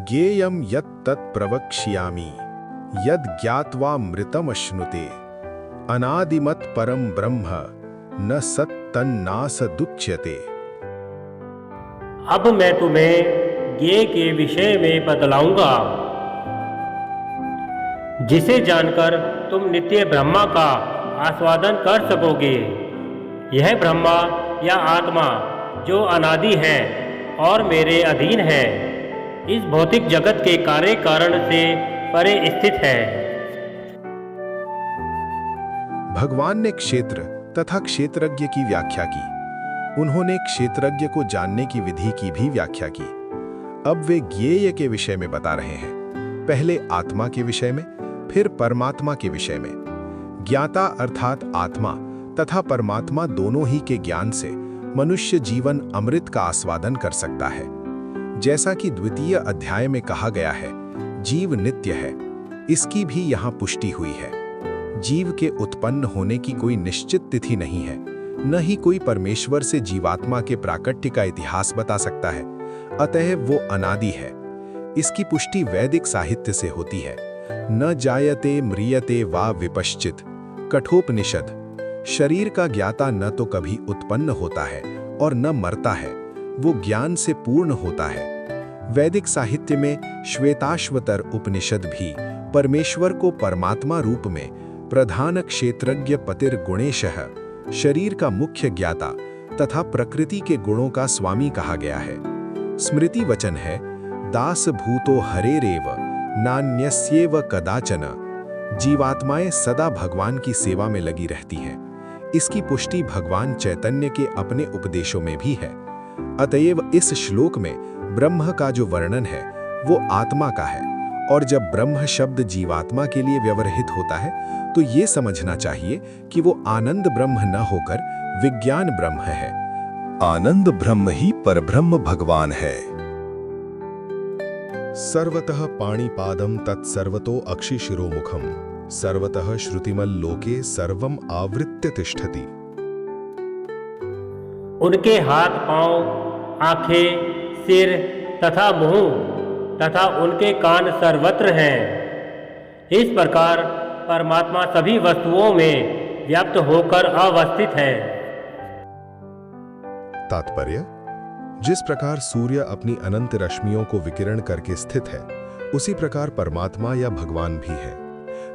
ज्ञेयं यत् तत् प्रवक्ष्यामि यद् ज्ञात्वा मृतमश्नुते अनादिमत् परं ब्रह्म न सत् तन्नासदुच्यते। अब मैं तुम्हें ज्ञेय के विषय में बतलाऊंगा, जिसे जानकर तुम नित्य ब्रह्मा का आस्वादन कर सकोगे। यह ब्रह्मा या आत्मा जो अनादि है और मेरे अधीन है, इस भौतिक जगत के कार्य कारण से परे स्थित है। भगवान ने क्षेत्र तथा क्षेत्रज्ञ की व्याख्या की। उन्होंने क्षेत्रज्ञ को जानने की विधि की भी व्याख्या की। अब वे ज्ञेय के विषय में बता रहे हैं, पहले आत्मा के विषय में, फिर परमात्मा के विषय में। ज्ञाता अर्थात आत्मा तथा परमात्मा दोनों ही के ज्ञान से मनुष्य जीवन अमृत का आस्वादन कर सकता है। जैसा कि द्वितीय अध्याय में कहा गया है, जीव नित्य है, इसकी भी यहाँ पुष्टि हुई है। जीव के उत्पन्न होने की कोई निश्चित तिथि नहीं है, न ही कोई परमेश्वर से जीवात्मा के प्राकट्य का इतिहास बता सकता है, अतः वो अनादि है। इसकी पुष्टि वैदिक साहित्य से होती है। न जायते म्रियते वा विपश्चित, कठोपनिषद। शरीर का ज्ञाता न तो कभी उत्पन्न होता है और न मरता है, वो ज्ञान से पूर्ण होता है। वैदिक साहित्य में श्वेताश्वतर उपनिषद भी परमेश्वर को परमात्मा रूप में प्रधान क्षेत्रज्ञ पतिर गुणेशः, शरीर का मुख्य ज्ञाता तथा प्रकृति के गुणों का स्वामी कहा गया है। स्मृति वचन है, दास भूतो हरेरेव नान्यस्येव कदाचन। जीवात्माएं सदा भगवान की सेवा में लगी रहती हैं। इसकी पुष्टि भगवान चैतन्य के अपने उपदेशों में भी है। अतएव इस श्लोक में ब्रह्म का जो वर्णन है वो आत्मा का है, और जब ब्रह्म शब्द जीवात्मा के लिए व्यवहृत होता है तो ये समझना चाहिए कि वो आनंद ब्रह्म न होकर विज्ञान ब्रह्म है। आनंद ब्रह्म ही परब्रह्म भगवान है। सर्वतः पाणिपादं तत्सर्वतो अक्षिशिरोमुखं सर्वतः श्रुतिमल्लोके सर्वम आवृत्य तिष्ठति। उनके हाथ, पांव, आंखें, सिर तथा मुंह तथा उनके कान सर्वत्र हैं। इस प्रकार परमात्मा सभी वस्तुओं में व्याप्त होकर अवस्थित है। तात्पर्य: जिस प्रकार सूर्य अपनी अनंत रश्मियों को विकिरण करके स्थित है, उसी प्रकार परमात्मा या भगवान भी है।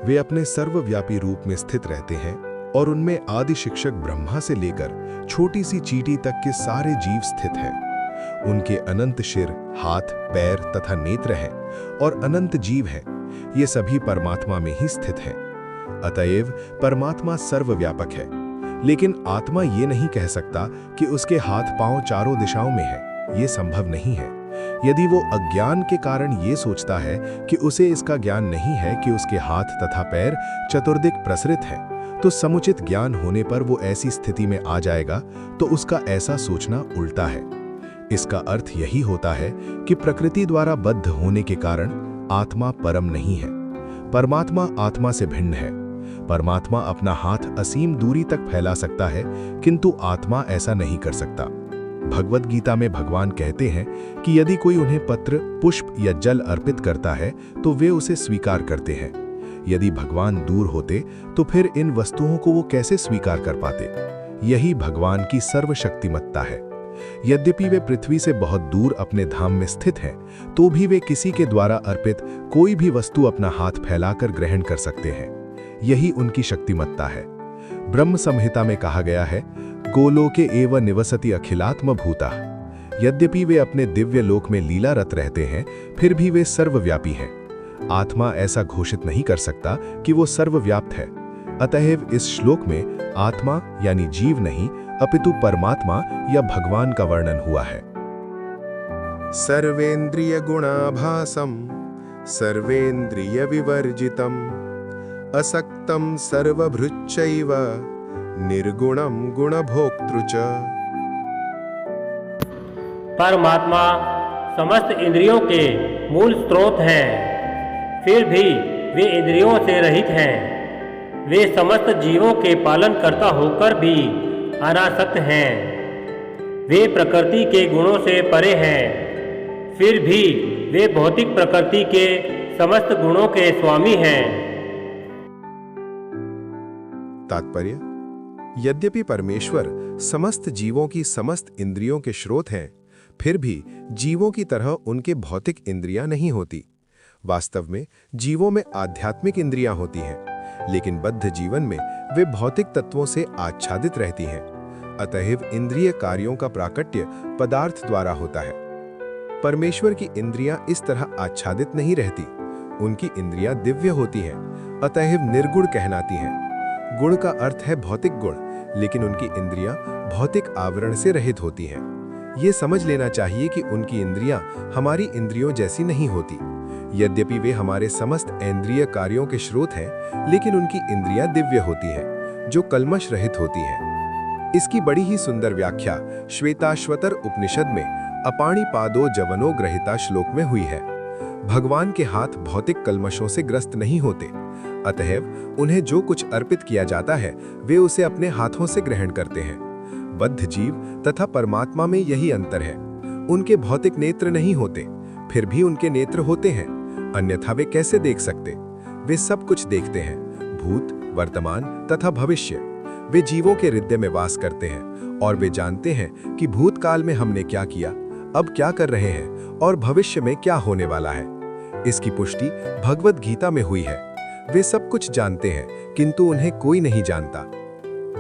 वे अपने सर्वव्यापी रूप में स्थित रहते हैं और उनमें आदि शिक्षक ब्रह्मा से लेकर छोटी सी चींटी तक के सारे जीव स्थित हैं। उनके अनंत शिर, हाथ, पैर तथा नेत्र हैं और अनंत जीव हैं। ये सभी परमात्मा में ही स्थित हैं। अतएव परमात्मा सर्वव्यापक है, लेकिन आत्मा ये नहीं कह सकता कि उसके हाथ पांव चारों दिशाओं में है। ये संभव नहीं है। यदि वो अज्ञान के कारण ये सोचता है कि उसे इसका ज्ञान नहीं है कि उसके हाथ तथा पैर चतुर्दिक प्रसरित हैं, तो समुचित ज्ञान होने पर वो ऐसी स्थिति में आ जाएगा, तो उसका ऐसा सोचना उल्टा है। इसका अर्थ यही होता है कि प्रकृति द्वारा बद्ध होने के कारण आत्मा परम नहीं है। परमात्मा आत्मा से भिन्न है। परमात्मा अपना हाथ असीम दूरी तक फैला सकता है, किंतु आत्मा ऐसा नहीं कर सकता। भगवद गीता में भगवान कहते हैं कि यदि कोई उन्हें पत्र, पुष्प या जल अर्पित करता है तो वे उसे स्वीकार करते हैं। यदि भगवान दूर होते तो फिर इन वस्तुओं को वो कैसे स्वीकार कर पाते? यही भगवान की सर्वशक्तिमत्ता है। यद्यपि वे पृथ्वी से बहुत दूर अपने धाम में स्थित हैं, तो भी वे किसी के द्वारा अर्पित कोई भी वस्तु अपना हाथ फैलाकर ग्रहण कर सकते हैं। यही उनकी शक्तिमत्ता है। ब्रह्म संहिता में कहा गया है, गोलोके एव निवसति अखिलात्म भूता। यद्यपि वे अपने दिव्य लोक में लीलारत रहते हैं, फिर भी वे सर्वव्यापी हैं। आत्मा ऐसा घोषित नहीं कर सकता कि वो सर्वव्याप्त है। अतएव इस श्लोक में आत्मा यानी जीव नहीं, अपितु परमात्मा या भगवान का वर्णन हुआ है। सर्वेंद्रिय गुणाभासम सर्वेंद्रिय विवर्जितम असक्तम सर्वभृच्चैव निर्गुणम गुणभोक्तृ च। परमात्मा समस्त इंद्रियों के मूल स्रोत हैं, फिर भी वे इंद्रियों से रहित हैं। वे समस्त जीवों के पालन करता होकर भी अनासक्त हैं। वे प्रकृति के गुणों से परे हैं, फिर भी वे भौतिक प्रकृति के समस्त गुणों के स्वामी हैं। तात्पर्य: यद्यपि परमेश्वर समस्त जीवों की समस्त इंद्रियों के स्रोत हैं, फिर भी जीवों की तरह उनके भौतिक इंद्रियां नहीं होती। वास्तव में जीवों में आध्यात्मिक इंद्रियां होती हैं, लेकिन बद्ध जीवन में वे भौतिक तत्वों से आच्छादित रहती हैं। अतएव इंद्रिय कार्यों का प्राकट्य पदार्थ द्वारा होता है। परमेश्वर की इंद्रियां इस तरह आच्छादित नहीं रहती। उनकी इंद्रियां दिव्य होती हैं, अतएव निर्गुण कहलाती हैं। गुण का अर्थ है भौतिक गुण, लेकिन उनकी इंद्रियां भौतिक आवरण से रहित होती हैं। ये समझ लेना चाहिए कि उनकी इंद्रियां हमारी इंद्रियों जैसी नहीं होती। यद्यपि वे हमारे समस्त इंद्रिय कार्यों के स्रोत हैं, लेकिन उनकी इंद्रियां दिव्य होती हैं, जो कल्मश रहित होती हैं। इसकी बड़ी ही सुंदर व्याख्या श्वेताश्वतर उपनिषद में अपाणिपादो जवनो ग्रहिता श्लोक में हुई है। भगवान के हाथ भौतिक कल्मशों से ग्रस्त नहीं होते, अतएव उन्हें जो कुछ अर्पित किया जाता है वे उसे अपने हाथों से ग्रहण करते हैं। बद्ध जीव तथा परमात्मा में यही अंतर है। उनके भौतिक नेत्र नहीं होते, फिर भी उनके नेत्र होते हैं, अन्यथा वे कैसे देख सकते? वे सब कुछ देखते हैं, भूत, वर्तमान तथा भविष्य। वे जीवों के हृदय में वास करते हैं और वे जानते हैं कि भूतकाल में हमने क्या किया, अब क्या कर रहे हैं और भविष्य में क्या होने वाला है। इसकी पुष्टि भगवद गीता में हुई है। वे सब कुछ जानते हैं, किंतु उन्हें कोई नहीं जानता।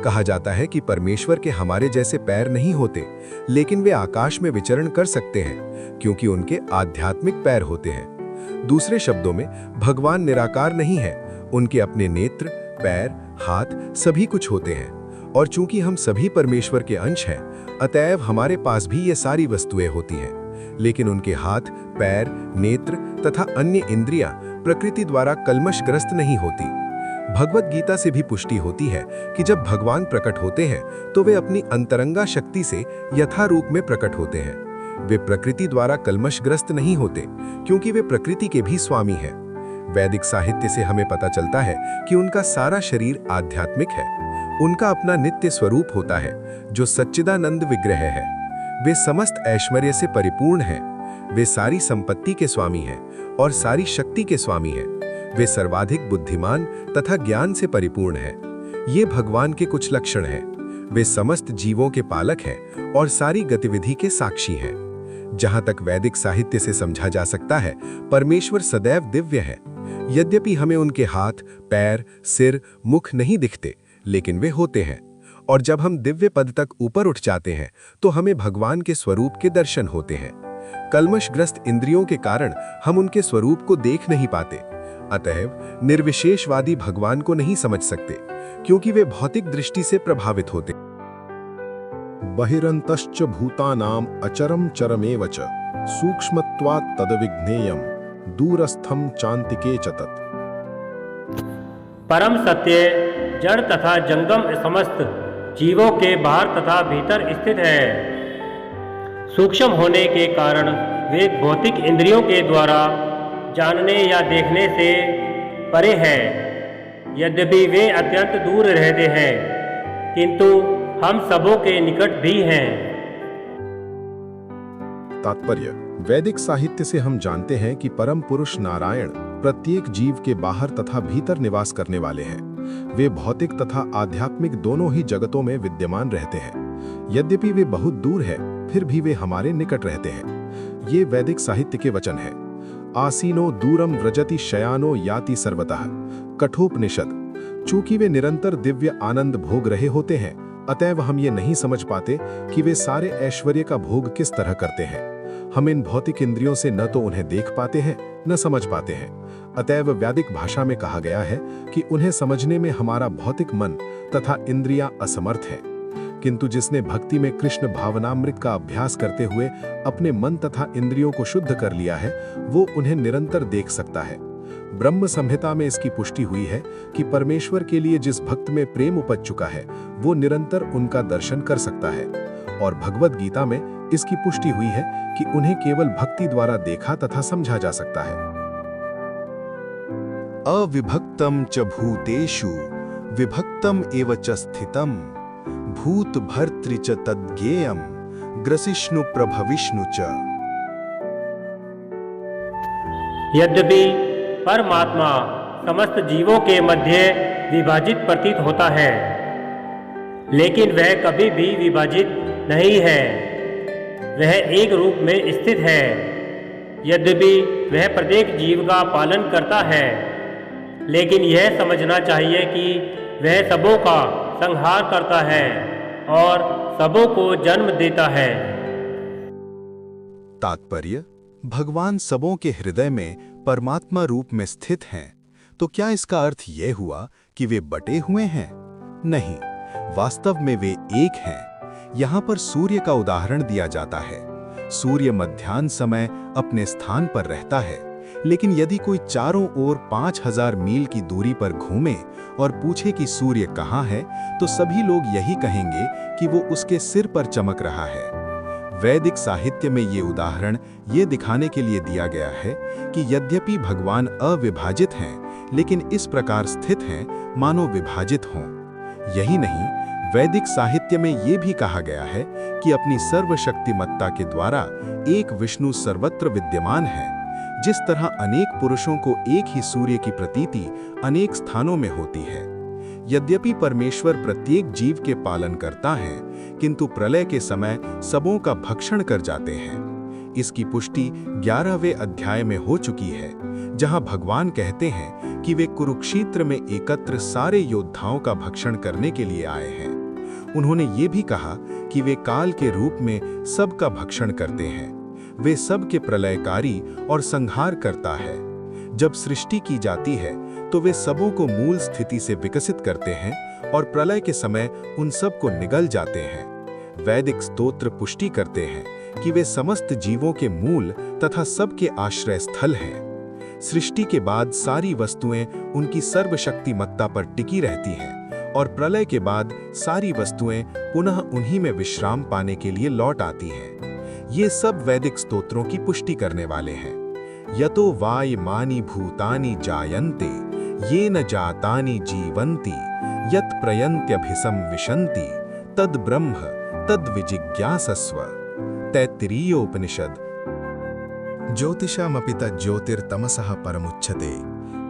कहा जाता है कि परमेश्वर के हमारे जैसे पैर नहीं होते, लेकिन वे आकाश में विचरण कर सकते हैं, क्योंकि उनके आध्यात्मिक पैर होते हैं। दूसरे शब्दों में भगवान निराकार नहीं है, उनके अपने नेत्र, पैर, हाथ सभी कुछ होते हैं। और चूंकि हम सभी परमेश्वर के अंश हैं, अतएव हमारे पास भी ये सारी वस्तुएं होती हैं। लेकिन उनके हाथ, पैर, नेत्र तथा अन्य इंद्रियां प्रकृति द्वारा कल्मशग्रस्त नहीं होती। भगवद गीता से भी पुष्टि होती है कि जब भगवान प्रकट होते हैं तो वे अपनी अंतरंगा शक्ति से यथारूप में प्रकट होते हैं। वे प्रकृति द्वारा कल्मशग्रस्त नहीं होते, क्योंकि वे प्रकृति के भी स्वामी हैं। वैदिक साहित्य से हमें पता चलता है कि उनका सारा शरीर आध्यात्मिक है। उनका अपना नित्य स्वरूप होता है, जो सच्चिदानंद विग्रह है। वे समस्त ऐश्वर्य से परिपूर्ण हैं। वे सारी संपत्ति के स्वामी हैं और सारी शक्ति के स्वामी हैं। वे सर्वाधिक बुद्धिमान तथा ज्ञान से परिपूर्ण हैं। ये भगवान के कुछ लक्षण हैं। वे समस्त जीवों के पालक हैं और सारी गतिविधि के साक्षी हैं। जहां तक वैदिक साहित्य से समझा जा सकता है, परमेश्वर सदैव दिव्य है। यद्यपि हमें उनके हाथ, पैर, सिर, मुख नहीं दिखते, लेकिन वे होते हैं। और जब हम दिव्य पद तक ऊपर उठ जाते हैं तो हमें भगवान के स्वरूप के दर्शन होते हैं। कल्मशग्रस्त इंद्रियों के कारण हम उनके स्वरूप को देख नहीं पाते। अतएव निर्विशेषवादी भगवान को नहीं समझ सकते, क्योंकि वे भौतिक दृष्टि से प्रभावित होते। बहिरंतश्च भूतानां अचरम चरमेव च सूक्ष्मत्वात् तद्विज्ञेयं दूरस्थं चान्तिके च तत्। परम सत्य जड़ तथा जंगम समस्त जीवों के बाहर तथा भीतर स्थित है। सूक्ष्म होने के कारण वे भौतिक इंद्रियों के द्वारा जानने या देखने से परे है। यद्यपि वे अत्यंत दूर रहते हैं, किंतु हम सबों के निकट भी हैं। तात्पर्य: वैदिक साहित्य से हम जानते हैं कि परम पुरुष नारायण प्रत्येक जीव के बाहर तथा भीतर निवास करने वाले हैं। वे भौतिक तथा आध्यात्मिक दोनों ही जगतों में विद्यमान रहते हैं। यद्यपि वे बहुत दूर है, फिर भी वे हमारे निकट रहते हैं। ये वैदिक साहित्य के वचन है। आसीनो दूरम व्रजति शयानो याति सर्वतः, कठोपनिषद। चूंकि वे निरंतर दिव्य आनंद भोग रहे होते हैं, अतएव हम ये नहीं समझ पाते कि वे सारे ऐश्वर्य का भोग किस तरह करते हैं। हम इन भौतिक इंद्रियों से न तो उन्हें देख पाते हैं, न समझ पाते हैं। अतएव वैदिक भाषा में कहा गया है कि उन्हें समझने में हमारा भौतिक मन तथा इंद्रियां असमर्थ हैं। किंतु जिसने भक्ति में कृष्ण भावनामृत का अभ्यास करते हुए अपने मन तथा इंद्रियों को शुद्ध कर लिया है, वो उन्हें निरंतर देख सकता है। ब्रह्म संहिता में इसकी पुष्टि हुई है कि परमेश्वर के लिए जिस भक्त में प्रेम उपज चुका है, वो निरंतर उनका दर्शन कर सकता है। और भगवद गीता में इसकी पुष्टि हुई है कि उन्हें केवल भक्ति द्वारा देखा तथा समझा जा सकता है। अविभक्तम च भूतेषु विभक्तम एव च स्थितम भूत भर्तृ च तद्ज्ञेयम ग्रसिष्णु प्रभविष्णु च। यद्यपि परमात्मा समस्त जीवों के मध्य विभाजित प्रतीत होता है, लेकिन वह कभी भी विभाजित नहीं है। वह एक रूप में स्थित है। यद्यपि वह प्रत्येक जीव का पालन करता है, लेकिन यह समझना चाहिए कि वह सबों का संहार करता है और सबों को जन्म देता है। तात्पर्य: भगवान सबों के हृदय में परमात्मा रूप में स्थित हैं। तो क्या इसका अर्थ यह हुआ कि वे बटे हुए हैं? नहीं, वास्तव में वे एक हैं। यहाँ पर सूर्य का उदाहरण दिया जाता है। सूर्य मध्याह्न समय अपने स्थान पर रहता है, लेकिन यदि कोई चारों ओर 5000 मील की दूरी पर घूमे और पूछे कि सूर्य कहाँ है, तो सभी लोग यही कहेंगे कि वो उसके सिर पर चमक रहा है। वैदिक साहित्य में ये उदाहरण ये दिखाने के लिए दिया गया है कि यद्यपि भगवान अविभाजित हैं, लेकिन इस प्रकार स्थित हैं मानो विभाजित हों। यही नहीं, वैदिक साहित्य में ये भी कहा गया है कि अपनी सर्वशक्तिमत्ता के द्वारा एक विष्णु सर्वत्र विद्यमान है। जिस तरह अनेक पुरुषों को एक ही सूर्य की प्रतीति अनेक स्थानों में होती है। यद्यपि परमेश्वर प्रत्येक जीव के पालन करता है, किंतु प्रलय के समय सबों का भक्षण कर जाते हैं। इसकी पुष्टि 11वें अध्याय में हो चुकी है, जहां भगवान कहते हैं कि वे कुरुक्षेत्र में एकत्र सारे योद्धाओं का भक्षण करने के लिए आए हैं। उन्होंने ये भी कहा कि वे काल के रूप में सबका भक्षण करते हैं। वे सबके प्रलयकारी और संहार करता है। जब सृष्टि की जाती है तो वे सबों को मूल स्थिति से विकसित करते हैं और प्रलय के समय उन सब को निगल जाते हैं। वैदिक स्तोत्र पुष्टि करते हैं कि वे समस्त जीवों के मूल तथा सबके आश्रय स्थल हैं। सृष्टि के बाद सारी वस्तुएं उनकी सर्वशक्तिमत्ता पर टिकी रहती हैं और प्रलय के बाद सारी वस्तुएं पुनः उन्हीं में विश्राम पाने के लिए लौट आती हैं। ये सब वैदिक स्तोत्रों की पुष्टि करने वाले हैं। यतो वायमानि भूतानि जायन्ते येन जातानि जीवन्ति यत् प्रयन्त्यभिसं विशन्ति तद् ब्रह्म तद् विजिज्ञासस्व। तैत्तिरीयोपनिषद। ज्योतिषामपि तज्ज्योतिर्तमसः परमुच्यते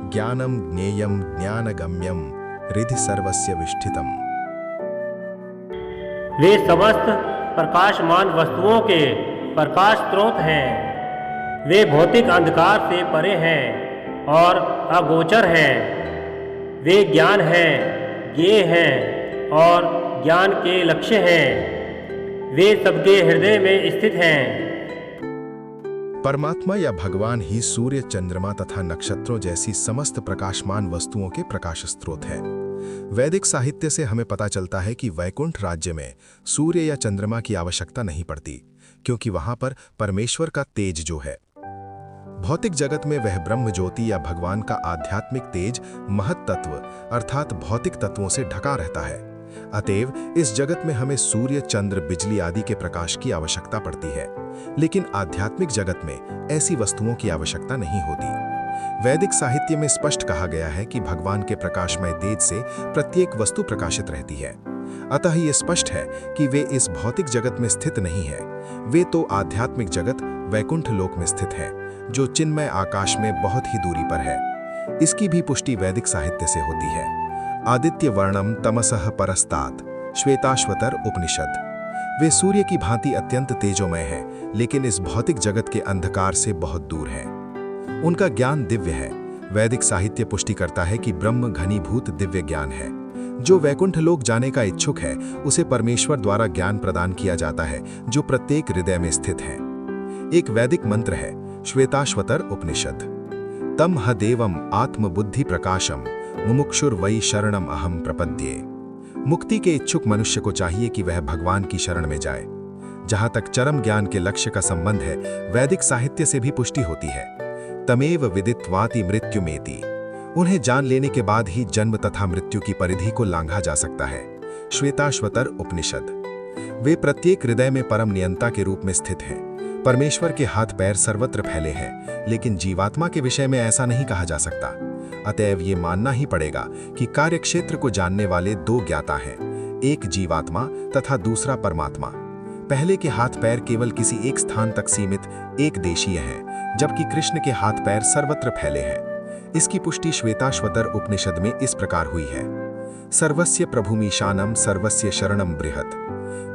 ज्ञानं ज्ञेयं ज्ञानगम्यं हृदि सर्वस्य विष्ठितम्। वे समस्त प्रकाशमान वस्तुओं के प्रकाश स्रोत हैं। वे भौतिक अंधकार से परे हैं और अगोचर हैं। वे ज्ञान हैं, ज्ञेय हैं और ज्ञान के लक्ष्य हैं। वे सबके हृदय में स्थित हैं। परमात्मा या भगवान ही सूर्य, चंद्रमा तथा नक्षत्रों जैसी समस्त प्रकाशमान वस्तुओं के प्रकाश स्रोत है। वैदिक साहित्य से हमें पता चलता है कि वैकुंठ राज्य में सूर्य या चंद्रमा की आवश्यकता नहीं पड़ती, क्योंकि वहां पर परमेश्वर का तेज जो है। भौतिक जगत में वह ब्रह्म ज्योति या भगवान का आध्यात्मिक तेज महत तत्व अर्थात भौतिक तत्वों से ढका रहता है। अतएव इस जगत में हमें सूर्य, चंद्र, बिजली आदि के प्रकाश की आवश्यकता पड़ती है, लेकिन आध्यात्मिक जगत में ऐसी वस्तुओं की आवश्यकता नहीं होती। वैदिक साहित्य में स्पष्ट कहा गया है कि भगवान के प्रकाशमय तेज से प्रत्येक वस्तु प्रकाशित रहती है। अतः ये स्पष्ट है कि वे इस भौतिक जगत में स्थित नहीं है। वे तो आध्यात्मिक जगत वैकुंठ लोक में स्थित है, जो चिन्मय आकाश में बहुत ही दूरी पर है। इसकी भी पुष्टि वैदिक साहित्य से होती है। आदित्य वर्णम तमसः परस्तात्, श्वेताश्वतर उपनिषद। वे सूर्य की भांति अत्यंत तेजोमय है, लेकिन इस भौतिक जगत के अंधकार से बहुत दूर है। उनका ज्ञान दिव्य है। वैदिक साहित्य पुष्टि करता है कि ब्रह्म घनीभूत दिव्य ज्ञान है। जो वैकुंठ लोक जाने का इच्छुक है, उसे परमेश्वर द्वारा ज्ञान प्रदान किया जाता है, जो प्रत्येक हृदय में स्थित है। एक वैदिक मंत्र है, श्वेताश्वतर उपनिषद। तम ह देवम आत्मबुद्धि प्रकाशम मुमुक्षुर वै शरणम अहम प्रपद्ये। मुक्ति के इच्छुक मनुष्य को चाहिए कि वह भगवान की शरण में जाए। जहां तक चरम ज्ञान के लक्ष्य का संबंध है, वैदिक साहित्य से भी पुष्टि होती है। तमेव विदित्वाति मृत्युमेति। उन्हें जान लेने के बाद ही जन्म तथा मृत्यु की परिधि को लांघा जा सकता है। श्वेताश्वतर उपनिषद। वे प्रत्येक हृदय में परम नियंता के रूप में स्थित हैं। परमेश्वर के हाथ पैर सर्वत्र फैले हैं, लेकिन जीवात्मा के विषय में ऐसा नहीं कहा जा सकता। अतएव ये मानना ही पड़ेगा कि कार्यक्षेत्र को जानने वाले दो ज्ञाता हैं, एक जीवात्मा तथा दूसरा परमात्मा। पहले के हाथ पैर केवल किसी एक स्थान तक सीमित एक देशीय हैं, जबकि कृष्ण के हाथ पैर सर्वत्र फैले हैं। इसकी पुष्टि श्वेताश्वतर उपनिषद में इस प्रकार हुई है: सर्वस्य प्रभुमीशानम सर्वस्य शरणम बृहत्।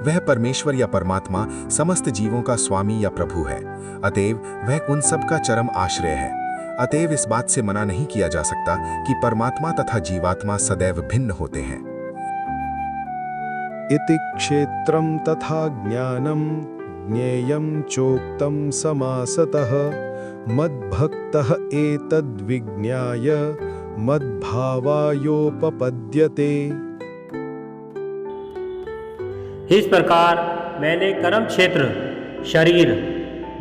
वह परमेश्वर या परमात्मा समस्त जीवों का स्वामी या प्रभु है, अतएव वह उन सब का चरम आश्रय है। अतएव इस बात से मना नहीं किया जा सकता कि परमात्मा तथा जीवात्मा सदैव भिन्न होते हैं। इति क्षेत्रम तथा ज्ञानम ज्ञेयं चोक्तम समासतः मद्भक्तः एतद्विज्ञाय मद्भावायोपपद्यते। इस प्रकार मैंने कर्म क्षेत्र, शरीर,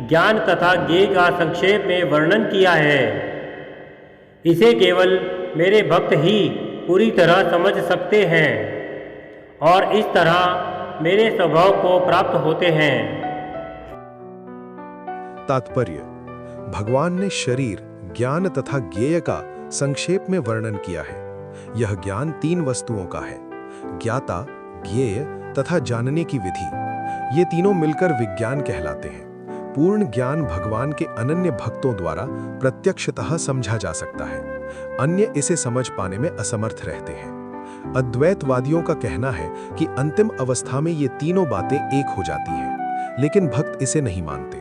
ज्ञान तथा ज्ञेय का संक्षेप में वर्णन किया है। इसे केवल मेरे भक्त ही पूरी तरह समझ सकते हैं और इस तरह मेरे स्वभाव को प्राप्त होते हैं। तात्पर्य: भगवान ने शरीर, ज्ञान तथा ज्ञेय का संक्षेप में वर्णन किया है। यह ज्ञान 3 वस्तुओं का है: ज्ञाता, ज्ञेय तथा जानने की विधि। ये तीनों मिलकर विज्ञान कहलाते हैं। पूर्ण ज्ञान भगवान के अनन्य भक्तों द्वारा प्रत्यक्षतः समझा जा सकता है, अन्य इसे समझ पाने में असमर्थ रहते हैं। अद्वैतवादियों का कहना है कि अंतिम अवस्था में ये तीनों बातें एक हो जाती हैं, लेकिन भक्त इसे नहीं मानते।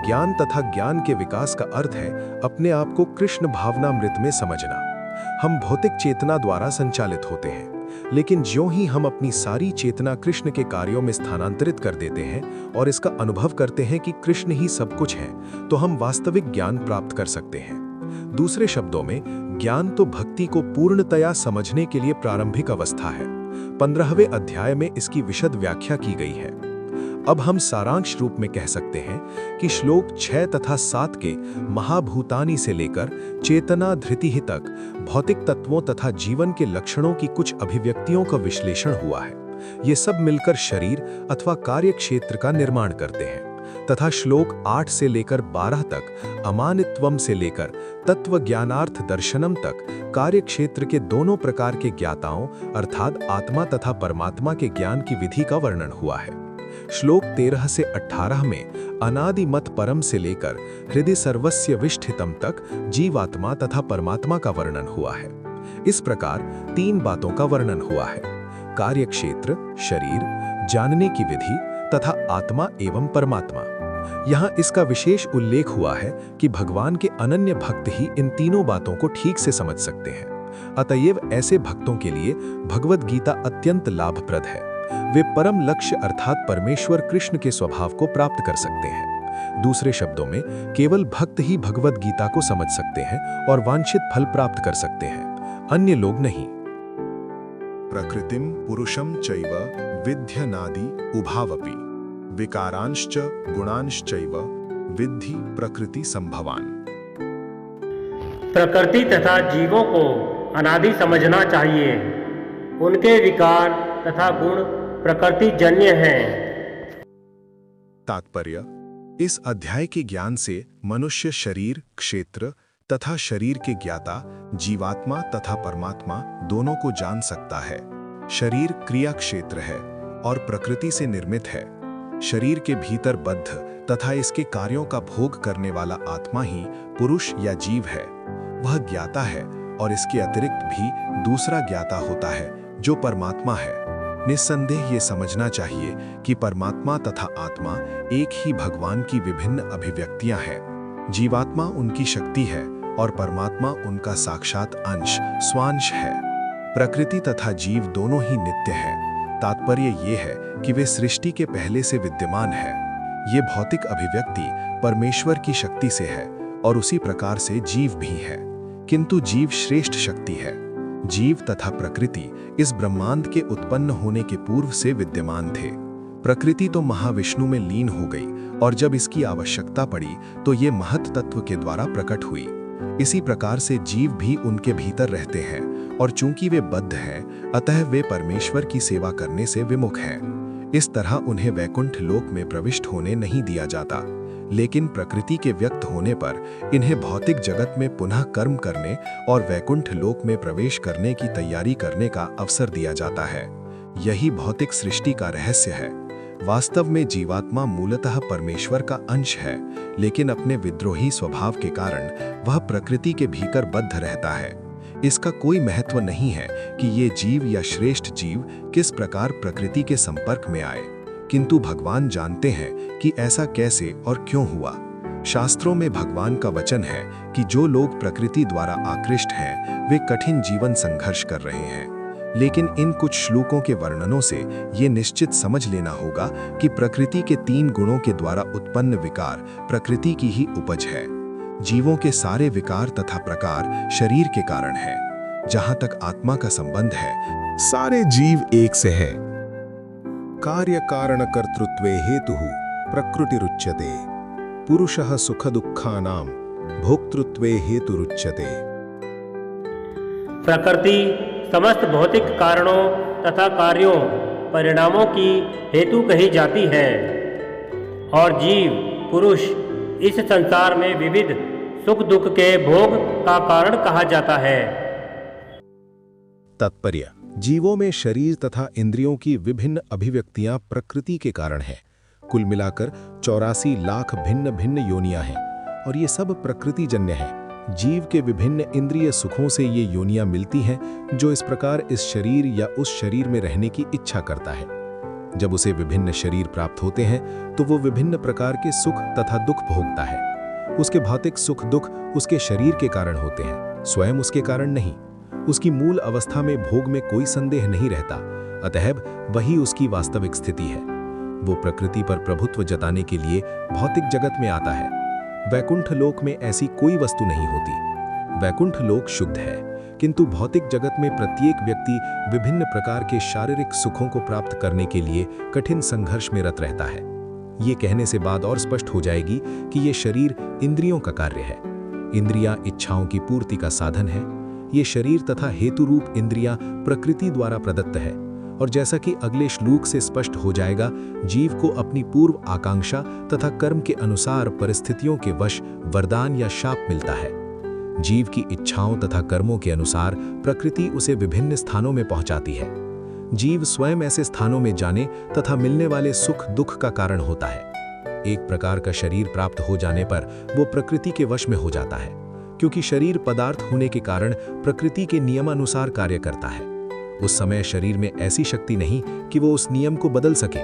ज्ञान तथा ज्ञान के विकास का अर्थ है अपने आप को कृष्ण भावनामृत में समझना। हम भौतिक चेतना द्वारा संचालित होते हैं, लेकिन ज्यों ही हम अपनी सारी चेतना कृष्ण के कार्यों में स्थानांतरित कर देते हैं और इसका अनुभव करते हैं कि कृष्ण ही सब कुछ है, तो हम वास्तविक ज्ञान प्राप्त कर सकते हैं। दूसरे शब्दों में, ज्ञान तो भक्ति को पूर्णतया समझने के लिए प्रारंभिक अवस्था है। 15वें अध्याय में इसकी विशद व्याख्या की गई है। अब हम सारांश रूप में कह सकते हैं कि श्लोक 6 तथा 7 के महाभूतानि से लेकर चेतना धृति तक भौतिक तत्वों तथा जीवन के लक्षणों की कुछ अभिव्यक्तियों का विश्लेषण हुआ है। ये सब मिलकर शरीर अथवा कार्य क्षेत्र का निर्माण करते हैं, तथा श्लोक 8 से लेकर 12 तक अमानित्वम से लेकर तत्व ज्ञानार्थ दर्शनम तक कार्य क्षेत्र के दोनों प्रकार के ज्ञाताओं अर्थात आत्मा तथा परमात्मा के ज्ञान की विधि का वर्णन हुआ है। श्लोक 13 से 18 में अनादिमत परम से लेकर हृदय सर्वस्य विष्ठितम तक जीवात्मा तथा परमात्मा का वर्णन हुआ है। इस प्रकार 3 बातों का वर्णन हुआ है: कार्य क्षेत्र, शरीर, जानने की विधि तथा आत्मा एवं परमात्मा। यहाँ इसका विशेष उल्लेख हुआ है कि भगवान के अनन्य भक्त ही इन तीनों बातों को ठीक से समझ सकते हैं। अतएव ऐसे भक्तों के लिए भगवद गीता अत्यंत लाभप्रद है। वे परम लक्ष्य अर्थात परमेश्वर कृष्ण के स्वभाव को प्राप्त कर सकते हैं। दूसरे शब्दों में, केवल भक्त ही भगवद गीता को समझ सकते हैं और वांछित फल प्राप्त कर सकते हैं, अन्य लोग नहीं। प्रकृतिम पुरुषम चैव विध्यनादि उभावपि विकारांश्च गुणांश्चैव विद्धि प्रकृति संभवान। प्रकृति तथा जीवों को अनादि समझना चाहिए। उनके विकार तथा गुण प्रकृति जन्य हैं। तात्पर्य: इस अध्याय के ज्ञान से मनुष्य शरीर, क्षेत्र तथा शरीर के ज्ञाता, जीवात्मा तथा परमात्मा दोनों को जान सकता है। शरीर क्रिया क्षेत्र है और प्रकृति से निर्मित है। शरीर के भीतर बद्ध तथा इसके कार्यों का भोग करने वाला आत्मा ही पुरुष या जीव है। वह ज्ञाता है और इसके अतिरिक्त भी दूसरा ज्ञाता होता है जो परमात्मा है। निस्संदेह ये समझना चाहिए कि परमात्मा तथा आत्मा एक ही भगवान की विभिन्न अभिव्यक्तियां हैं। जीवात्मा उनकी शक्ति है और परमात्मा उनका साक्षात अंश, स्वांश है। प्रकृति तथा जीव दोनों ही नित्य हैं। तात्पर्य ये है कि वे सृष्टि के पहले से विद्यमान है। ये भौतिक अभिव्यक्ति परमेश्वर की शक्ति से है और उसी प्रकार से जीव भी है, किंतु जीव श्रेष्ठ शक्ति है। जीव तथा प्रकृति इस ब्रह्मांड के उत्पन्न होने के पूर्व से विद्यमान थे। प्रकृति तो महाविष्णु में लीन हो गई और जब इसकी आवश्यकता पड़ी तो ये महत तत्व के द्वारा प्रकट हुई। इसी प्रकार से जीव भी उनके भीतर रहते हैं और चूंकि वे बद्ध हैं, अतः वे परमेश्वर की सेवा करने से विमुख हैं। इस तरह उन्हें वैकुंठ लोक में प्रविष्ट होने नहीं दिया जाता, लेकिन प्रकृति के व्यक्त होने पर इन्हें भौतिक जगत में पुनः कर्म करने और वैकुंठ लोक में प्रवेश करने की तैयारी करने का अवसर दिया जाता है। यही भौतिक सृष्टि का रहस्य है। वास्तव में जीवात्मा मूलतः परमेश्वर का अंश है, लेकिन अपने विद्रोही स्वभाव के कारण वह प्रकृति के भीतर बद्ध रहता है। इसका कोई महत्व नहीं है कि ये जीव या श्रेष्ठ जीव किस प्रकार प्रकृति के संपर्क में आए, किंतु भगवान जानते हैं कि ऐसा कैसे और क्यों हुआ। शास्त्रों में भगवान का वचन है कि जो लोग प्रकृति द्वारा आकृष्ट हैं, वे कठिन जीवन संघर्ष कर रहे हैं। लेकिन इन कुछ श्लोकों के वर्णनों से ये निश्चित समझ लेना होगा कि प्रकृति के 3 गुणों के द्वारा उत्पन्न विकार प्रकृति की ही उपज है। जीवों के सारे विकार तथा प्रकार शरीर के कारण है। जहां तक आत्मा का संबंध है, सारे जीव एक से है। कार्य कारण कर्तृत्वे हेतुः प्रकृतिरुच्यते, पुरुषः सुख दुःखानां भोक्तृत्वे हेतुरुच्यते। प्रकृति समस्त भौतिक कारणों तथा कार्यों परिणामों की हेतु कही जाती है और जीव पुरुष इस संसार में विविध सुख दुख के भोग का कारण कहा जाता है। तात्पर्य: जीवों में शरीर तथा इंद्रियों की विभिन्न अभिव्यक्तियां प्रकृति के कारण हैं। कुल मिलाकर 84 लाख भिन्न भिन्न योनियां हैं और ये सब प्रकृतिजन्य हैं। जीव के विभिन्न इंद्रिय सुखों से ये योनियां मिलती हैं, जो इस प्रकार इस शरीर या उस शरीर में रहने की इच्छा करता है। जब उसे विभिन्न शरीर प्राप्त होते हैं तो वो विभिन्न प्रकार के सुख तथा दुख भोगता है। उसके भौतिक सुख दुख उसके शरीर के कारण होते हैं, स्वयं उसके कारण नहीं। उसकी मूल अवस्था में भोग में कोई संदेह नहीं रहता, अतएव वही उसकी वास्तविक स्थिति है। वो प्रकृति पर प्रभुत्व जताने के लिए भौतिक जगत में आता है। वैकुंठ लोक में ऐसी कोई वस्तु नहीं होती। वैकुंठ लोक शुद्ध है, किंतु भौतिक जगत में प्रत्येक व्यक्ति विभिन्न प्रकार के शारीरिक सुखों को प्राप्त करने के लिए कठिन संघर्ष में रत रहता है। ये कहने से बात और स्पष्ट हो जाएगी कि ये शरीर इंद्रियों का कार्य है। इंद्रियां इच्छाओं की पूर्ति का साधन है। ये शरीर तथा हेतु रूप इंद्रियां प्रकृति द्वारा प्रदत्त है और जैसा कि अगले श्लोक से स्पष्ट हो जाएगा, जीव को अपनी पूर्व आकांक्षा तथा कर्म के अनुसार परिस्थितियों के वश वरदान या शाप मिलता है। जीव की इच्छाओं तथा कर्मों के अनुसार प्रकृति उसे विभिन्न स्थानों में पहुंचाती है। जीव स्वयं ऐसे स्थानों में जाने तथा मिलने वाले सुख दुख का कारण होता है। एक प्रकार का शरीर प्राप्त हो जाने पर वो प्रकृति के वश में हो जाता है, क्योंकि शरीर पदार्थ होने के कारण प्रकृति के नियमानुसार कार्य करता है। उस समय शरीर में ऐसी शक्ति नहीं कि वो उस नियम को बदल सके।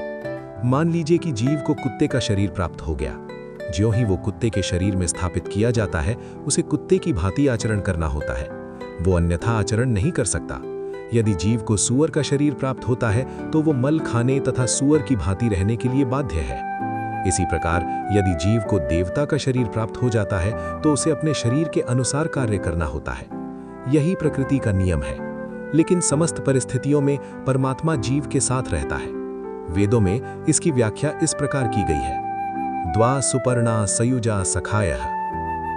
मान लीजिए कि जीव को कुत्ते का शरीर प्राप्त हो गया। ज्यों ही वो कुत्ते के शरीर में स्थापित किया जाता है, उसे कुत्ते की भांति आचरण करना होता है। वो अन्यथा आचरण नहीं कर सकता। यदि जीव को सूअर का शरीर प्राप्त होता है तो वो मल खाने तथा सूअर की भांति रहने के लिए बाध्य है। इसी प्रकार यदि जीव को देवता का शरीर प्राप्त हो जाता है तो उसे अपने शरीर के अनुसार कार्य करना होता है। यही प्रकृति का नियम है। लेकिन समस्त परिस्थितियों में परमात्मा जीव के साथ रहता है। वेदों में इसकी व्याख्या इस प्रकार की गई है: द्वा सुपर्णा सयुजा सखायः।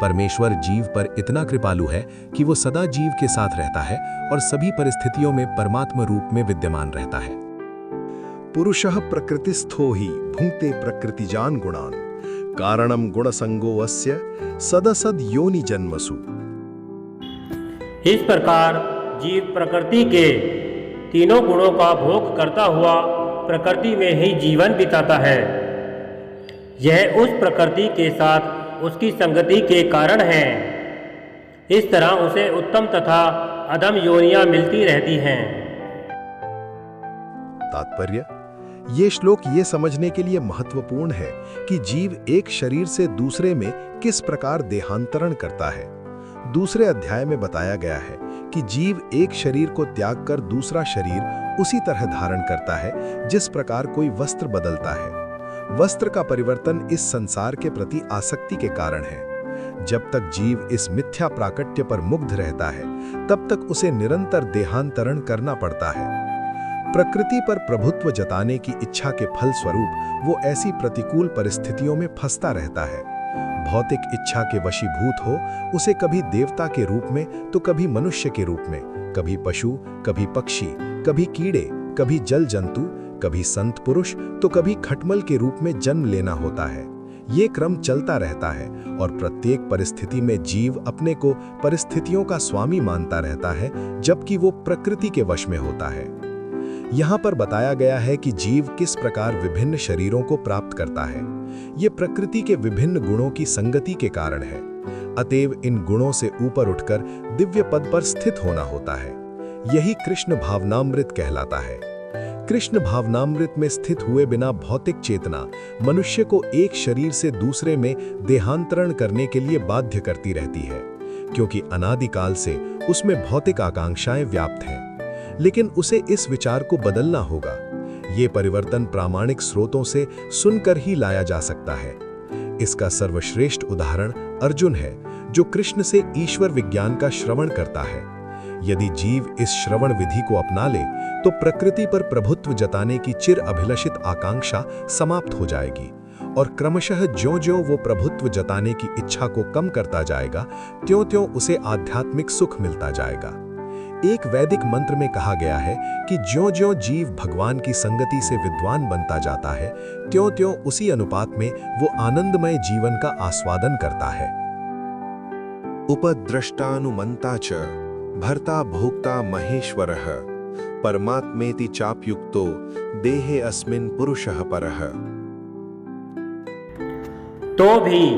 परमेश्वर जीव पर इतना कृपालु है कि वो सदा जीव के साथ रहता है और सभी परिस्थितियों में परमात्मा रूप में विद्यमान रहता है। पुरुषः प्रकृतिस्थो हि भुंक्ते प्रकृतिजान गुणान, कारणम गुणसंगो अस्य सदसद योनि जन्मसु। इस प्रकार जीव प्रकृति के तीनों गुणों का भोग करता हुआ प्रकृति में ही जीवन बिताता है। यह उस प्रकृति के साथ उसकी संगति के कारण है। इस तरह उसे उत्तम तथा अधम योनियां मिलती रहती हैं। तात्पर्य: ये श्लोक ये समझने के लिए महत्वपूर्ण है कि जीव एक शरीर से दूसरे में किस प्रकार देहांतरण करता है। दूसरे अध्याय में बताया गया है कि जीव एक शरीर को त्याग कर दूसरा शरीर उसी तरह धारण करता है जिस प्रकार कोई वस्त्र बदलता है। वस्त्र का परिवर्तन इस संसार के प्रति आसक्ति के कारण है। जब तक जीव इस मिथ्या प्राकट्य पर मुग्ध रहता है, तब तक उसे निरंतर देहांतरण करना पड़ता है। प्रकृति पर प्रभुत्व जताने की इच्छा के फल स्वरूप वो ऐसी प्रतिकूल परिस्थितियों में फंसता रहता है। भौतिक इच्छा के वशीभूत हो उसे कभी देवता के रूप में तो कभी मनुष्य के रूप में, कभी पशु, कभी पक्षी, कभी कीड़े, कभी जल जंतु, कभी संत पुरुष तो कभी खटमल के रूप में जन्म लेना होता है। ये क्रम चलता रहता है और प्रत्येक परिस्थिति में जीव अपने को परिस्थितियों का स्वामी मानता रहता है, जबकि वो प्रकृति के वश में होता है। यहाँ पर बताया गया है कि जीव किस प्रकार विभिन्न शरीरों को प्राप्त करता है। ये प्रकृति के विभिन्न गुणों की संगति के कारण है। अतएव इन गुणों से ऊपर उठकर दिव्य पद पर स्थित होना होता है। यही कृष्ण भावनामृत कहलाता है। कृष्ण भावनामृत में स्थित हुए बिना भौतिक चेतना मनुष्य को एक शरीर से दूसरे में देहांतरण करने के लिए बाध्य करती रहती है, क्योंकि अनादिकाल से उसमें भौतिक आकांक्षाएं व्याप्त हैं। लेकिन उसे इस विचार को बदलना होगा। ये परिवर्तन प्रामाणिक स्रोतों से सुनकर ही लाया जा सकता है। इसका सर्वश्रेष्ठ उदाहरण अर्जुन है, जो कृष्ण से ईश्वर विज्ञान का श्रवण करता है। यदि जीव इस श्रवण विधि को अपना ले तो प्रकृति पर प्रभुत्व जताने की चिर अभिलषित आकांक्षा समाप्त हो जाएगी और क्रमशः ज्यों-ज्यों वो प्रभुत्व जताने की इच्छा को कम करता जाएगा, त्यों-त्यों उसे आध्यात्मिक सुख मिलता जाएगा। एक वैदिक मंत्र में कहा गया है कि ज्यों-ज्यों जीव भगवान की संगति से विद्वान बनता जाता है, त्यों-त्यों उसी अनुपात में वो आनंदमय जीवन का आस्वादन करता है। उपद्रष्टानुमंता च भर्ता भोक्ता महेश्वरः परमात्मेति चाप्युक्तो देहे अस्मिन् पुरुषः परः। तो भी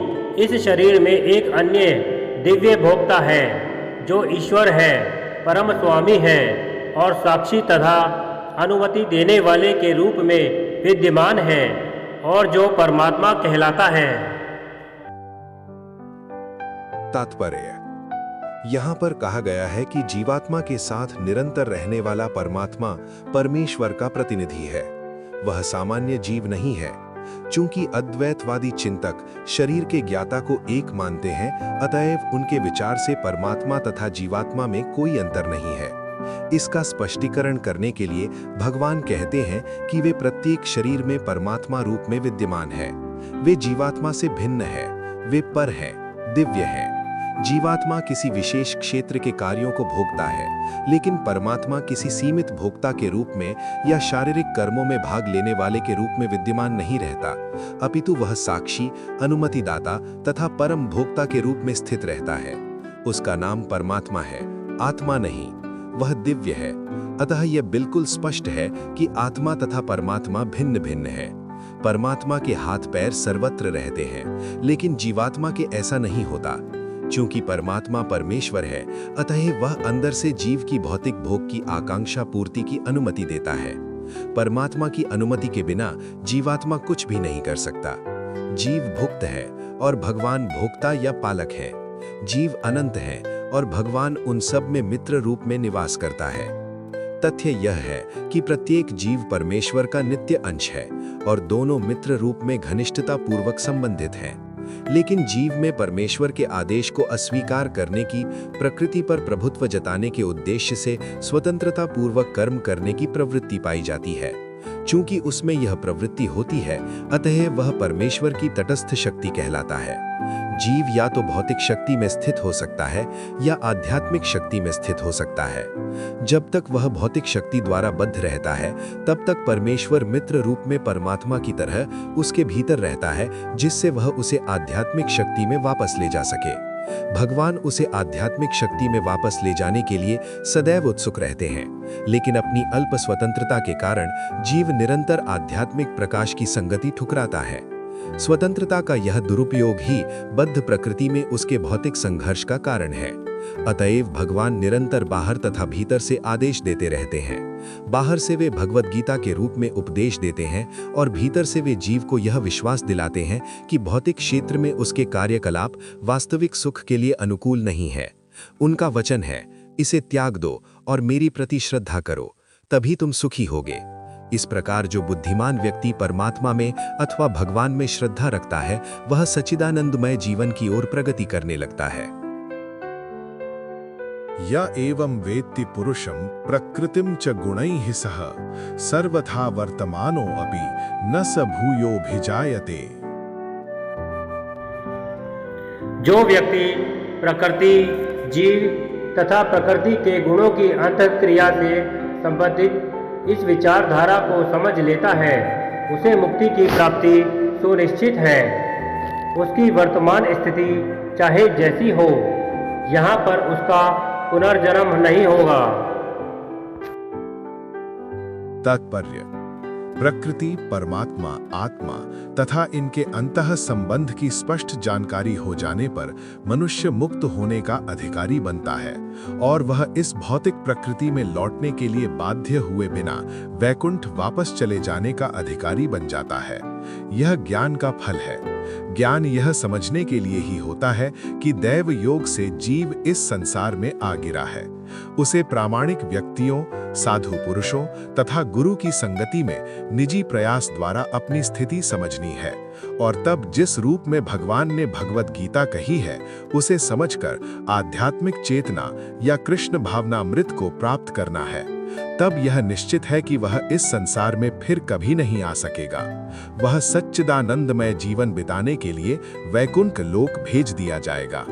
इस शरीर में एक अन्य दिव्य भोक्ता है, जो ईश्वर है, परम स्वामी है और साक्षी तथा अनुमति देने वाले के रूप में विद्यमान है और जो परमात्मा कहलाता है। तात्पर्य: यहाँ पर कहा गया है कि जीवात्मा के साथ निरंतर रहने वाला परमात्मा परमेश्वर का प्रतिनिधि है। वह सामान्य जीव नहीं है। चूंकि अद्वैतवादी चिंतक शरीर के ज्ञाता को एक मानते हैं, अतएव उनके विचार से परमात्मा तथा जीवात्मा में कोई अंतर नहीं है। इसका स्पष्टीकरण करने के लिए भगवान कहते हैं कि वे प्रत्येक शरीर में परमात्मा रूप में विद्यमान है। वे जीवात्मा से भिन्न है, वे पर है, दिव्य है। जीवात्मा किसी विशेष क्षेत्र के कार्यों को भोगता है, लेकिन परमात्मा किसी सीमित भोक्ता के रूप में या शारीरिक कर्मों में भाग लेने वाले के रूप में विद्यमान नहीं रहता, अपितु वह साक्षी, अनुमतिदाता तथा परम भोक्ता के रूप में स्थित रहता है। उसका नाम परमात्मा है, आत्मा नहीं। वह दिव्य है। अतः यह बिल्कुल स्पष्ट है कि आत्मा तथा परमात्मा भिन्न भिन्न है। परमात्मा के हाथ पैर सर्वत्र रहते हैं, लेकिन जीवात्मा के ऐसा नहीं होता। चूंकि परमात्मा परमेश्वर है, अतः वह अंदर से जीव की भौतिक भोग की आकांक्षा पूर्ति की अनुमति देता है। परमात्मा की अनुमति के बिना जीवात्मा कुछ भी नहीं कर सकता। जीव भुक्त है और भगवान भोक्ता या पालक है। जीव अनंत है और भगवान उन सब में मित्र रूप में निवास करता है। तथ्य यह है कि प्रत्येक जीव परमेश्वर का नित्य अंश है और दोनों मित्र रूप में घनिष्ठता पूर्वक संबंधित हैं। लेकिन जीव में परमेश्वर के आदेश को अस्वीकार करने की, प्रकृति पर प्रभुत्व जताने के उद्देश्य से स्वतंत्रता पूर्वक कर्म करने की प्रवृत्ति पाई जाती है। चूंकि उसमें यह प्रवृत्ति होती है, अतः वह परमेश्वर की तटस्थ शक्ति कहलाता है। जीव या तो भौतिक शक्ति में स्थित हो सकता है या आध्यात्मिक शक्ति में स्थित हो सकता है। जब तक वह भौतिक शक्ति द्वारा बद्ध रहता है, तब तक परमेश्वर मित्र रूप में परमात्मा की तरह उसके भीतर रहता है, जिससे वह उसे आध्यात्मिक शक्ति में वापस ले जा सके। भगवान उसे आध्यात्मिक शक्ति में वापस ले जाने के लिए सदैव उत्सुक रहते हैं, लेकिन अपनी अल्प स्वतंत्रता के कारण जीव निरंतर आध्यात्मिक प्रकाश की संगति ठुकराता है। स्वतंत्रता का यह दुरुपयोग ही बद्ध प्रकृति में उसके भौतिक संघर्ष का कारण है। अतएव भगवान निरंतर बाहर तथा भीतर से आदेश देते रहते हैं। बाहर से वे भगवद गीता के रूप में उपदेश देते हैं और भीतर से वे जीव को यह विश्वास दिलाते हैं कि भौतिक क्षेत्र में उसके कार्यकलाप वास्तविक सुख के लिए अनुकूल नहीं है। उनका वचन है, इसे त्याग दो और मेरी प्रति श्रद्धा करो, तभी तुम सुखी होगे। इस प्रकार जो बुद्धिमान व्यक्ति परमात्मा में अथवा भगवान में श्रद्धा रखता है, वह सच्चिदानंदमय जीवन की ओर प्रगति करने लगता है। या एवं वेत्ति पुरुषं प्रकृतिं च गुणैः सह सर्वथा वर्तमानो अपि न स भूयोऽभिजायते। जो व्यक्ति प्रकृति, जीव तथा प्रकृति के गुणों की अंतःक्रिया से संबंधित इस विचारधारा को समझ लेता है, उसे मुक्ति की प्राप्ति सुनिश्चित है। उसकी वर्तमान स्थिति चाहे जैसी हो, यहाँ पर उसका पुनर्जन्म नहीं होगा। तात्पर्य: प्रकृति, परमात्मा, आत्मा तथा इनके अंतः संबंध की स्पष्ट जानकारी हो जाने पर मनुष्य मुक्त होने का अधिकारी बनता है और वह इस भौतिक प्रकृति में लौटने के लिए बाध्य हुए बिना वैकुंठ वापस चले जाने का अधिकारी बन जाता है। यह ज्ञान का फल है। ज्ञान यह समझने के लिए ही होता है कि दैव योग से जीव इस संसार में आ गिरा है। उसे प्रामाणिक व्यक्तियों, साधु पुरुषों तथा गुरु की संगति में निजी प्रयास द्वारा अपनी स्थिति समझनी है और तब जिस रूप में भगवान ने भगवत गीता कही है उसे समझकर आध्यात्मिक चेतना या कृष्ण भावनामृत को प्राप्त करना है। तब यह निश्चित है कि वह इस संसार में फिर कभी नहीं आ सकेगा। वह सच्चिदानंदमय जीवन बिताने के लिए वैकुंठ लोक भेज दिया जाएगा।